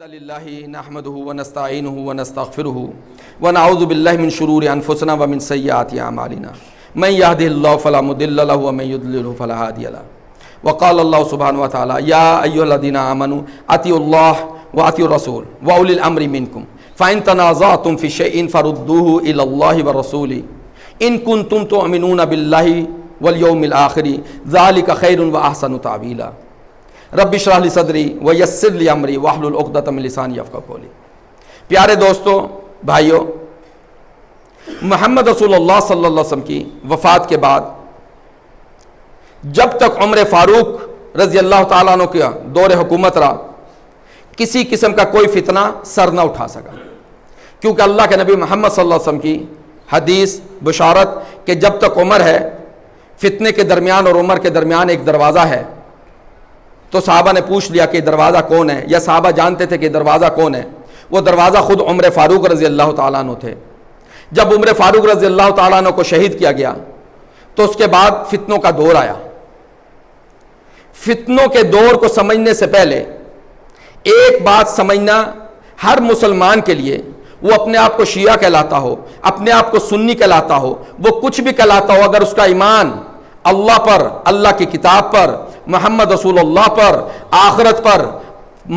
لله نحمده ونستعينه ونستغفره ونعوذ بالله من شرور انفسنا ومن سيئات اعمالنا من يهده الله فلا مضل له ومن يضلل فلا هادي له وقال الله سبحانه وتعالى يا ايها الذين امنوا اطيعوا الله واطيعوا الرسول واولي الامر منكم فان تنازعتم في شيء فردوه الى الله والرسول ان كنتم تؤمنون بالله واليوم الاخر ذلك خير واحسن تعويلا رب اشرح لی صدری ویسر لی امری واحلل عقدۃ من لسانی یفقہوا قولی۔ پیارے دوستو، بھائیو، محمد رسول اللہ صلی اللہ علیہ وسلم کی وفات کے بعد جب تک عمر فاروق رضی اللہ تعالیٰ عنہ کا دور حکومت رہا، کسی قسم کا کوئی فتنہ سر نہ اٹھا سکا، کیونکہ اللہ کے نبی محمد صلی اللہ علیہ وسلم کی حدیث بشارت کہ جب تک عمر ہے، فتنے کے درمیان اور عمر کے درمیان ایک دروازہ ہے۔ تو صحابہ نے پوچھ لیا کہ دروازہ کون ہے، یا صحابہ جانتے تھے کہ دروازہ کون ہے؟ وہ دروازہ خود عمر فاروق رضی اللہ تعالیٰ عنہ تھے۔ جب عمر فاروق رضی اللہ تعالیٰ عنہ کو شہید کیا گیا تو اس کے بعد فتنوں کا دور آیا۔ فتنوں کے دور کو سمجھنے سے پہلے ایک بات سمجھنا، ہر مسلمان کے لیے، وہ اپنے آپ کو شیعہ کہلاتا ہو، اپنے آپ کو سنی کہلاتا ہو، وہ کچھ بھی کہلاتا ہو، اگر اس کا ایمان اللہ پر، اللہ کی کتاب پر، محمد رسول اللہ پر، آخرت پر،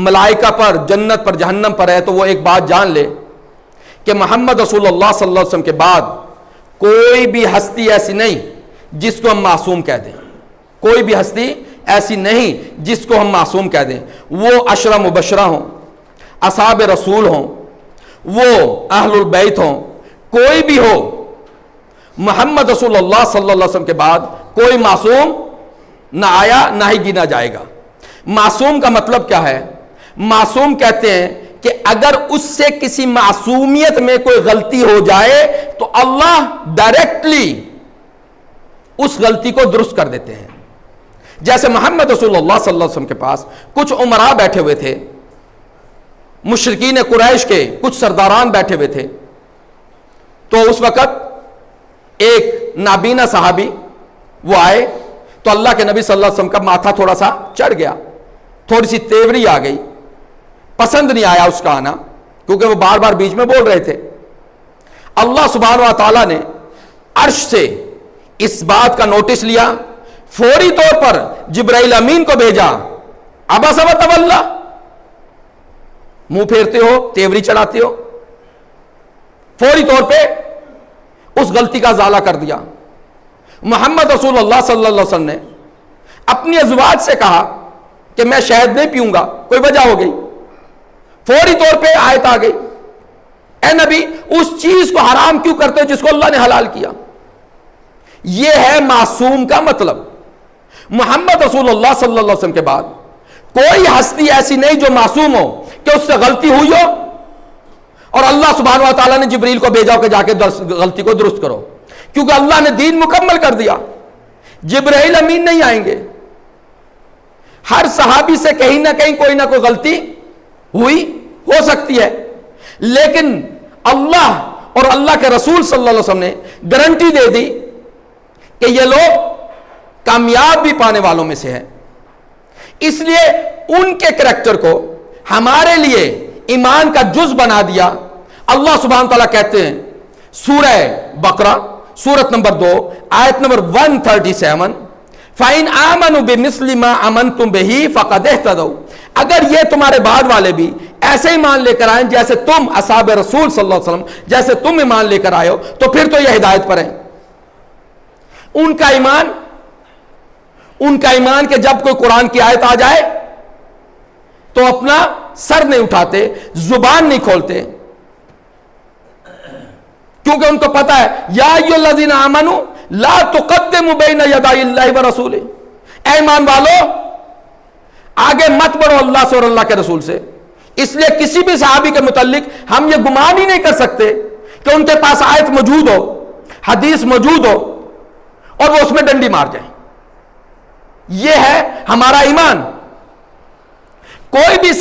ملائکہ پر، جنت پر، جہنم پر ہے، تو وہ ایک بات جان لے کہ محمد رسول اللہ صلی اللہ علیہ وسلم کے بعد کوئی بھی ہستی ایسی نہیں جس کو ہم معصوم کہہ دیں، کوئی بھی ہستی ایسی نہیں جس کو ہم معصوم کہہ دیں، وہ عشرہ مبشرہ ہوں، اصحاب رسول ہوں، وہ اہل البیت ہوں، کوئی بھی ہو، محمد رسول اللہ صلی اللہ علیہ وسلم کے بعد کوئی معصوم نہ آیا، نہ ہی گنا جائے گا۔ معصوم کا مطلب کیا ہے؟ معصوم کہتے ہیں کہ اگر اس سے کسی معصومیت میں کوئی غلطی ہو جائے تو اللہ ڈائریکٹلی اس غلطی کو درست کر دیتے ہیں۔ جیسے محمد رسول اللہ صلی اللہ علیہ وسلم کے پاس کچھ امراء بیٹھے ہوئے تھے، مشرکین قریش کے کچھ سرداران بیٹھے ہوئے تھے، تو اس وقت ایک نابینا صحابی وہ آئے تو اللہ کے نبی صلی اللہ علیہ وسلم کا ماتھا تھوڑا سا چڑھ گیا، تھوڑی سی تیوری آ گئی، پسند نہیں آیا اس کا آنا، کیونکہ وہ بار بار بیچ میں بول رہے تھے۔ اللہ سبحانہ و تعالیٰ نے عرش سے اس بات کا نوٹس لیا، فوری طور پر جبرائیل امین کو بھیجا، عبس و تولی، منہ پھیرتے ہو، تیوری چڑھاتے ہو، فوری طور پہ اس غلطی کا ازالہ کر دیا۔ محمد رسول اللہ صلی اللہ علیہ وسلم نے اپنی ازواج سے کہا کہ میں شہد نہیں پیوں گا، کوئی وجہ ہو گئی، فوری طور پہ آیت آ گئی، اے نبی اس چیز کو حرام کیوں کرتے ہو جس کو اللہ نے حلال کیا؟ یہ ہے معصوم کا مطلب۔ محمد رسول اللہ صلی اللہ علیہ وسلم کے بعد کوئی ہستی ایسی نہیں جو معصوم ہو کہ اس سے غلطی ہوئی ہو اور اللہ سبحانہ و تعالیٰ نے جبریل کو بھیجا کہ جا کے غلطی کو درست کرو، کیونکہ اللہ نے دین مکمل کر دیا، جبرائیل امین نہیں آئیں گے۔ ہر صحابی سے کہیں نہ کہیں کوئی نہ کوئی غلطی ہوئی ہو سکتی ہے، لیکن اللہ اور اللہ کے رسول صلی اللہ علیہ وسلم نے گارنٹی دے دی کہ یہ لوگ کامیاب بھی پانے والوں میں سے ہیں۔ اس لیے ان کے کریکٹر کو ہمارے لیے ایمان کا جز بنا دیا۔ اللہ سبحانہ تعالیٰ کہتے ہیں سورہ بقرہ سورت نمبر 2 آیت نمبر 137، فَإِنْ آمَنُوا بِمِثْلِ مَا آمَنْتُمْ بِهِ فَقَدْ اهْتَدَوْا، اگر یہ تمہارے بعد والے بھی ایسے ایمان لے کر آئیں جیسے تم اصحاب رسول صلی اللہ علیہ وسلم جیسے تم ایمان لے کر آئے ہو، تو پھر تو یہ ہدایت پر ہیں۔ ان کا ایمان کہ جب کوئی قرآن کی آیت آ جائے تو اپنا سر نہیں اٹھاتے، زبان نہیں کھولتے، کیونکہ ان کو پتا ہے یا ایھا الذین آمنوا لا تقدموا بین یدی اللہ ورسولہ، اے ایمان والو آگے مت بڑھو اللہ سے اور اللہ کے رسول سے۔ اس لیے کسی بھی صحابی کے متعلق ہم یہ گمان ہی نہیں کر سکتے کہ ان کے پاس آیت موجود ہو، حدیث موجود ہو اور وہ اس میں ڈنڈی مار جائیں۔ یہ ہے ہمارا ایمان۔ کوئی بھی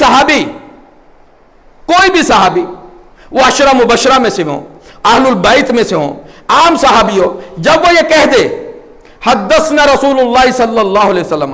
صحابی وہ عشرہ مبشرہ میں سے ہوں، اہل البیت میں سے ہوں، عام صحابی ہو، جب وہ یہ کہہ دے حدثنا رسول اللہ صلی اللہ علیہ وسلم،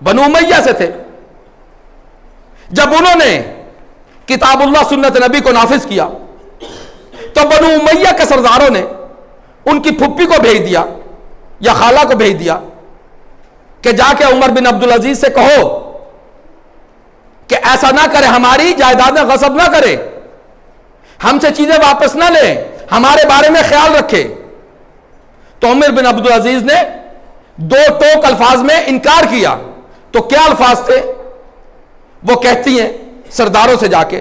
بنو امیہ سے تھے. جب انہوں نے کتاب اللہ سنت نبی کو نافذ کیا تو بنو امیہ کے سرداروں نے ان کی پھپھی کو بھیج دیا یا خالہ کو بھیج دیا کہ جا کے عمر بن عبدالعزیز سے کہو کہ ایسا نہ کرے, ہماری جائیدادیں غصب نہ کرے, ہم سے چیزیں واپس نہ لے, ہمارے بارے میں خیال رکھے. تو عمر بن عبدالعزیز نے دو ٹوک الفاظ میں انکار کیا. تو کیا الفاظ تھے؟ وہ کہتی ہیں سرداروں سے جا کے,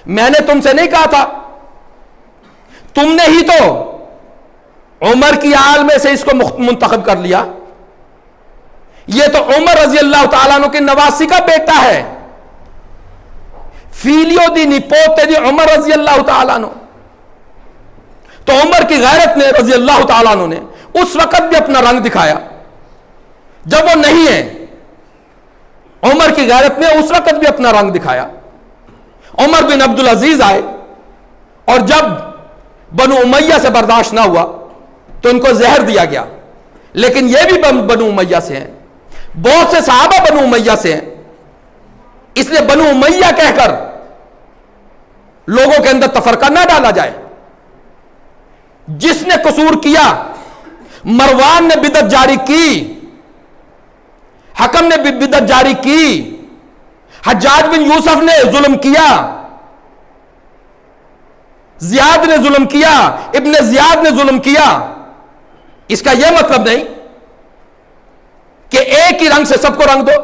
میں نے تم سے نہیں کہا تھا, تم نے ہی تو عمر کی آل میں سے اس کو منتخب کر لیا, یہ تو عمر رضی اللہ تعالیٰ عنہ کی نواسی کا بیٹا ہے, فیلیو دی نپوتے دی عمر رضی اللہ تعالیٰ عنہ. تو عمر کی غیرت نے رضی اللہ تعالیٰ عنہ نے اس وقت بھی اپنا رنگ دکھایا جب وہ نہیں ہے. عمر کی غیرت نے اس وقت بھی اپنا رنگ دکھایا. عمر بن عبدالعزیز آئے اور جب بنو امیہ سے برداشت نہ ہوا تو ان کو زہر دیا گیا. لیکن یہ بھی بنو امیہ سے ہیں, بہت سے صحابہ بنو امیہ سے ہیں, اس لیے بنو امیہ کہہ کر لوگوں کے اندر تفرقہ نہ ڈالا جائے. جس نے قصور کیا, مروان نے بدعت جاری کی, حکم نے بدعت جاری کی, حجاج بن یوسف نے ظلم کیا, زیاد نے ظلم کیا, ابن زیاد نے ظلم کیا. اس کا یہ مطلب نہیں کہ ایک ہی رنگ سے سب کو رنگ دو.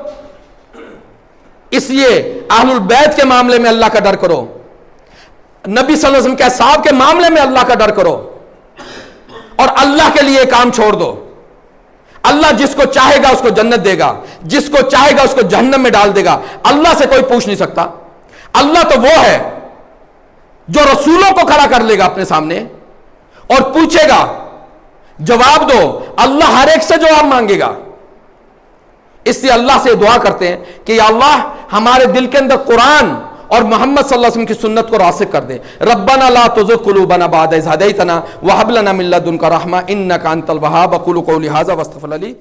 اس لیے اہل البیت کے معاملے میں اللہ کا ڈر کرو, نبی صلی اللہ علیہ وسلم کے اصحاب کے معاملے میں اللہ کا ڈر کرو, اور اللہ کے لیے کام چھوڑ دو. اللہ جس کو چاہے گا اس کو جنت دے گا, جس کو چاہے گا اس کو جہنم میں ڈال دے گا. اللہ سے کوئی پوچھ نہیں سکتا. اللہ تو وہ ہے جو رسولوں کو کھڑا کر لے گا اپنے سامنے اور پوچھے گا, جواب دو. اللہ ہر ایک سے جواب مانگے گا. اس لیے اللہ سے دعا کرتے ہیں کہ یا اللہ ہمارے دل کے اندر قرآن اور محمد صلی اللہ علیہ وسلم کی سنت کو راسخ کر دے. ربنا لا تزغ قلوبنا بعد اذ هديتنا وهب لنا من لدنك رحمة انك انت الوهاب. اقول قولي هذا واستغفر لي